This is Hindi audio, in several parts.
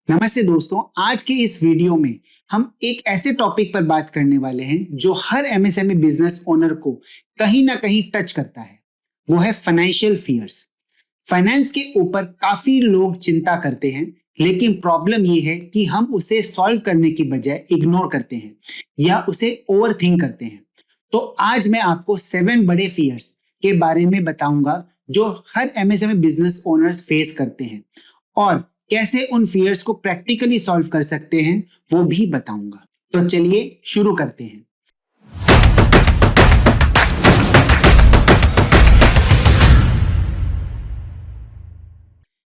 नमस्ते दोस्तों, आज के इस वीडियो में हम एक ऐसे टॉपिक पर बात करने वाले हैं जो हर एमएसएमई बिजनेस ओनर को कहीं ना कहीं टच करता है। वो है फाइनेंशियल फियर्स। फाइनेंस के ऊपर काफी लोग चिंता करते हैं, लेकिन प्रॉब्लम ये है कि हम उसे सॉल्व करने की बजाय इग्नोर करते हैं या उसे ओवरथिंक करते हैं। तो आज मैं आपको 7 बड़े फियर्स के बारे में बताऊंगा जो हर एमएसएमई बिजनेस ओनर्स फेस करते हैं और कैसे उन फियर्स को प्रैक्टिकली सॉल्व कर सकते हैं वो भी बताऊंगा। तो चलिए शुरू करते हैं।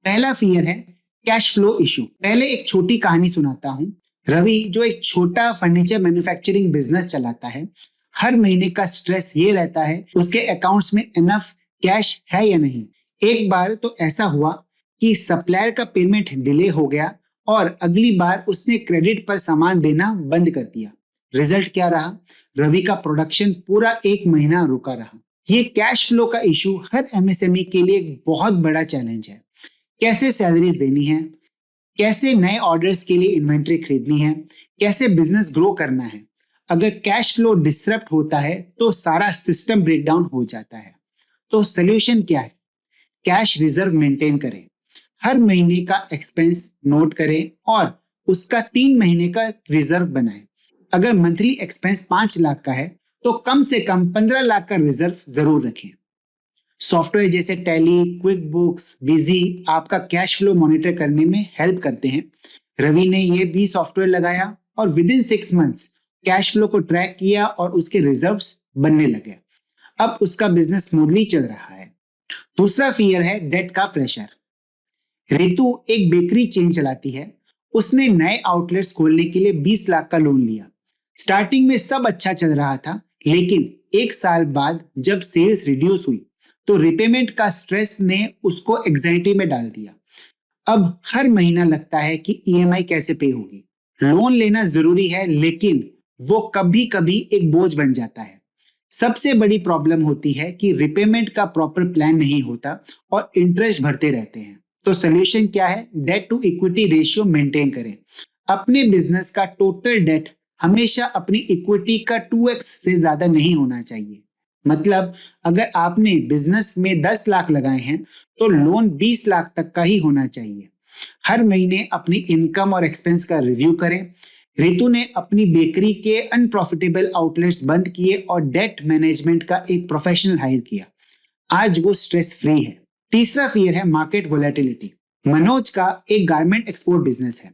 पहला फियर है कैश फ्लो इशू। पहले एक छोटी कहानी सुनाता हूं। रवि जो एक छोटा फर्नीचर मैन्युफैक्चरिंग बिजनेस चलाता है, हर महीने का स्ट्रेस ये रहता है उसके अकाउंट्स में इनफ कैश है या नहीं। एक बार तो ऐसा हुआ कि सप्लायर का पेमेंट डिले हो गया और अगली बार उसने क्रेडिट पर सामान देना बंद कर दिया। रिजल्ट क्या रहा? रवि का प्रोडक्शन पूरा एक महीना रुका रहा। ये कैश फ्लो का इशू हर एमएसएमई के लिए एक बहुत बड़ा चैलेंज है। कैसे सैलरीज देनी है, कैसे नए ऑर्डर्स के लिए इन्वेंट्री खरीदनी है, कैसे बिजनेस ग्रो करना है। अगर कैश फ्लो डिसरप्ट होता है तो सारा सिस्टम ब्रेकडाउन हो जाता है। तो सोल्यूशन क्या है? कैश रिजर्व मेंटेन करें, हर महीने का एक्सपेंस नोट करें और उसका 3 महीने का रिजर्व बनाएं। अगर मंथली एक्सपेंस 5 लाख का है तो कम से कम 15 लाख का रिजर्व जरूर रखें। सॉफ्टवेयर जैसे टैली, क्विक बुक्स, बिजी आपका कैश फ्लो मॉनिटर करने में हेल्प करते हैं। रवि ने ये भी सॉफ्टवेयर लगाया और with in 6 months cash flow को ट्रैक किया और उसके रिजर्व्स बनने लगे। अब उसका बिजनेस स्मूथली चल रहा है। दूसरा फियर है डेट का प्रेशर। रितु एक बेकरी चेन चलाती है। उसने नए आउटलेट्स खोलने के लिए 20 लाख का लोन लिया। स्टार्टिंग में सब अच्छा चल रहा था, लेकिन 1 साल बाद जब सेल्स रिड्यूस हुई तो रिपेमेंट का स्ट्रेस ने उसको एंजाइटी में डाल दिया। अब हर महीना लगता है कि ईएमआई कैसे पे होगी। लोन लेना जरूरी है, लेकिन वो कभी कभी एक बोझ बन जाता है। सबसे बड़ी प्रॉब्लम होती है कि रिपेमेंट का प्रॉपर प्लान नहीं होता और इंटरेस्ट भरते रहते हैं। तो सोल्यूशन क्या है? Debt to equity ratio maintain करें। अपने बिजनेस का टोटल डेट हमेशा अपनी इक्विटी का 2x से ज्यादा नहीं होना चाहिए। मतलब अगर आपने बिजनेस में 10 लाख लगाए हैं तो लोन 20 लाख तक का ही होना चाहिए। हर महीने अपनी इनकम और एक्सपेंस का रिव्यू करें। रितु ने अपनी बेकरी के अनप्रॉफिटेबल आउटलेट्स बंद किए और डेट मैनेजमेंट का एक प्रोफेशनल हायर किया। आज वो स्ट्रेस फ्री है। तीसरा फियर है मार्केट वोलेटिलिटी। मनोज का एक गारमेंट एक्सपोर्ट बिजनेस है।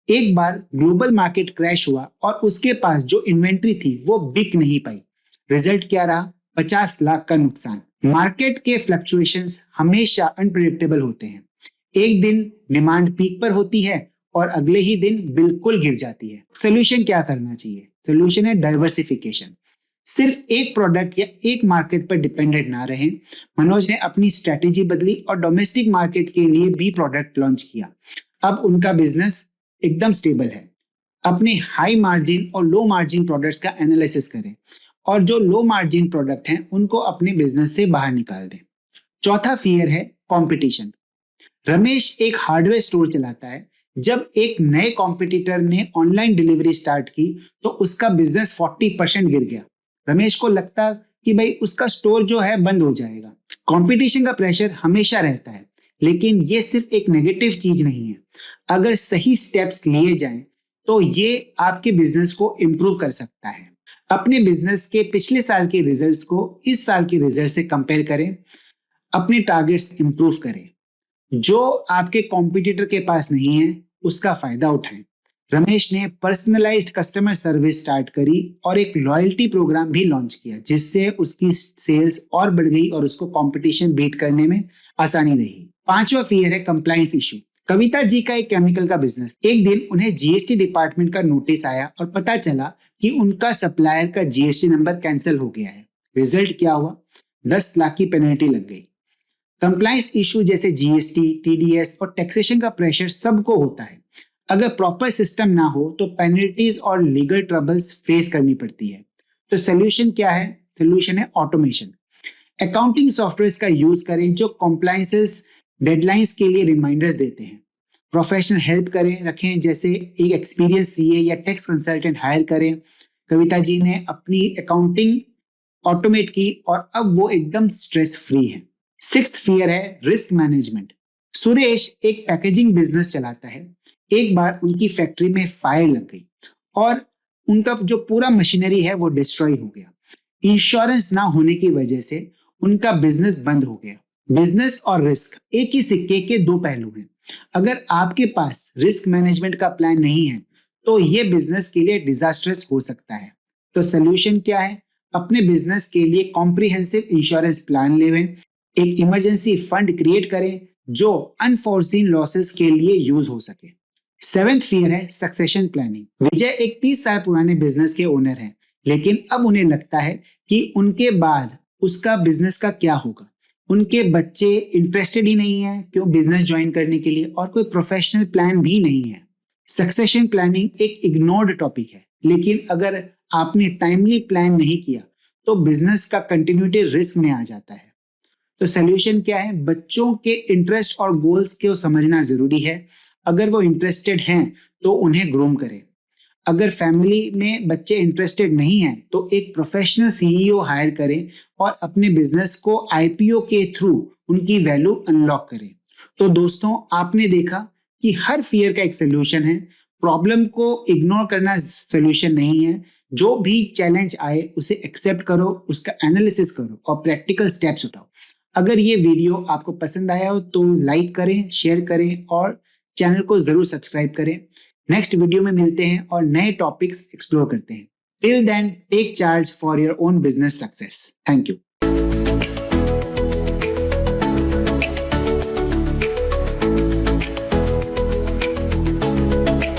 एक बार ग्लोबल मार्केट क्रैश हुआ और उसके पास जो इन्वेंट्री थी वो बिक नहीं पाई। रिजल्ट क्या रहा? 50 लाख का नुकसान। मार्केट के फ्लक्चुएशंस हमेशा अनप्रेडिक्टेबल होते हैं। एक दिन डिमांड पीक पर होती है और अगले ही दिन बिल्कुल गिर जाती है। सोल्यूशन क्या करना चाहिए? सोल्यूशन है डाइवर्सिफिकेशन। सिर्फ एक प्रोडक्ट या एक मार्केट पर डिपेंडेंट ना रहें। मनोज ने अपनी स्ट्रेटेजी बदली और डोमेस्टिक मार्केट के लिए भी प्रोडक्ट लॉन्च किया। अब उनका बिजनेस एकदम स्टेबल है। अपने हाई मार्जिन और लो मार्जिन प्रोडक्ट्स का एनालिसिस करें और जो लो मार्जिन प्रोडक्ट हैं उनको अपने बिजनेस से बाहर निकाल दें। चौथा फियर है कंपटीशन। रमेश एक हार्डवेयर स्टोर चलाता है। जब एक नए कॉम्पिटिटर ने ऑनलाइन डिलीवरी स्टार्ट की तो उसका बिजनेस 40% गिर गया। रमेश को लगता कि भाई उसका स्टोर जो है बंद हो जाएगा। कंपटीशन का प्रेशर हमेशा रहता है, लेकिन ये सिर्फ एक नेगेटिव चीज नहीं है। अगर सही स्टेप्स लिए जाएं तो ये आपके बिजनेस को इम्प्रूव कर सकता है। अपने बिजनेस के पिछले साल के रिजल्ट्स को इस साल के रिजल्ट से कंपेयर करें। अपने टारगेट्स इंप्रूव करें। जो आपके कॉम्पिटिटर के पास नहीं है उसका फायदा उठाएं। रमेश ने पर्सनलाइज्ड कस्टमर सर्विस स्टार्ट करी और एक लॉयल्टी प्रोग्राम भी लॉन्च किया, जिससे उसकी सेल्स और बढ़ गई और उसको कंपटीशन बीट करने में आसानी रही। पांचवा फियर है कंप्लायंस इशू। कविता जी का एक केमिकल का बिजनेस। एक दिन उन्हें जीएसटी डिपार्टमेंट का नोटिस आया और पता चला कि उनका सप्लायर का जीएसटी नंबर कैंसिल हो गया है। रिजल्ट क्या हुआ? 10 लाख की पेनल्टी लग गई। कंप्लायंस इशू जैसे जीएसटी, टीडीएस और टैक्सेशन का प्रेशर सबको होता है। अगर प्रॉपर सिस्टम ना हो तो पेनल्टीज और लीगल ट्रबल्स फेस करनी पड़ती है। तो सोल्यूशन क्या है? सोल्यूशन है ऑटोमेशन। अकाउंटिंग सॉफ्टवेयर का यूज करें जो कंप्लायंसेस डेडलाइंस के लिए रिमाइंडर्स देते हैं। प्रोफेशनल हेल्प रखें, जैसे एक एक्सपीरियंस सीए या टैक्स कंसल्टेंट हायर करें। कविता जी ने अपनी अकाउंटिंग ऑटोमेट की और अब वो एकदम स्ट्रेस फ्री है। सिक्स्थ फियर है रिस्क मैनेजमेंट। सुरेश एक पैकेजिंग बिजनेस चलाता है। एक बार उनकी फैक्ट्री में फायर लग गई और उनका जो पूरा मशीनरी है वो डिस्ट्रॉय हो गया। इंश्योरेंस ना होने की वजह से उनका बिजनेस बंद हो गया। बिजनेस और रिस्क एक ही सिक्के के दो पहलू हैं। अगर आपके पास रिस्क मैनेजमेंट का प्लान नहीं है तो ये बिजनेस के लिए डिजास्ट्रस हो सकता है। तो सोल्यूशन क्या है? अपने बिजनेस के लिए कॉम्प्रिहेंसिव इंश्योरेंस प्लान लेवें, एक इमरजेंसी फंड क्रिएट करें जो अनफोर्सीन लॉसेस के लिए यूज हो सके। सेवेंथ फियर है सक्सेशन प्लानिंग। विजय एक 30 साल पुराने बिजनेस के ओनर हैं, लेकिन अब उन्हें लगता है कि उनके बाद उसका बिजनेस का क्या होगा। उनके बच्चे इंटरेस्टेड ही नहीं है क्यों बिजनेस ज्वाइन करने के लिए, और कोई प्रोफेशनल प्लान भी नहीं है। सक्सेशन प्लानिंग एक इग्नोर्ड टॉपिक है, लेकिन अगर आपने टाइमली प्लान नहीं किया तो बिजनेस का कंटिन्यूटी रिस्क में आ जाता है। तो सोल्यूशन क्या है? बच्चों के इंटरेस्ट और गोल्स को समझना जरूरी है। अगर वो इंटरेस्टेड हैं तो उन्हें ग्रूम करें। अगर फैमिली में बच्चे इंटरेस्टेड नहीं हैं तो एक प्रोफेशनल सीईओ हायर करें और अपने बिजनेस को आईपीओ के थ्रू उनकी वैल्यू अनलॉक करें। तो दोस्तों, आपने देखा कि हर फियर का एक सोल्यूशन है। प्रॉब्लम को इग्नोर करना सोल्यूशन नहीं है। जो भी चैलेंज आए उसे एक्सेप्ट करो, उसका एनालिसिस करो और प्रैक्टिकल स्टेप्स उठाओ। अगर ये वीडियो आपको पसंद आया हो तो लाइक करें, शेयर करें और चैनल को जरूर सब्सक्राइब करें। नेक्स्ट वीडियो में मिलते हैं और नए टॉपिक्स एक्सप्लोर करते हैं। Till then, take charge for your own business success. Thank you.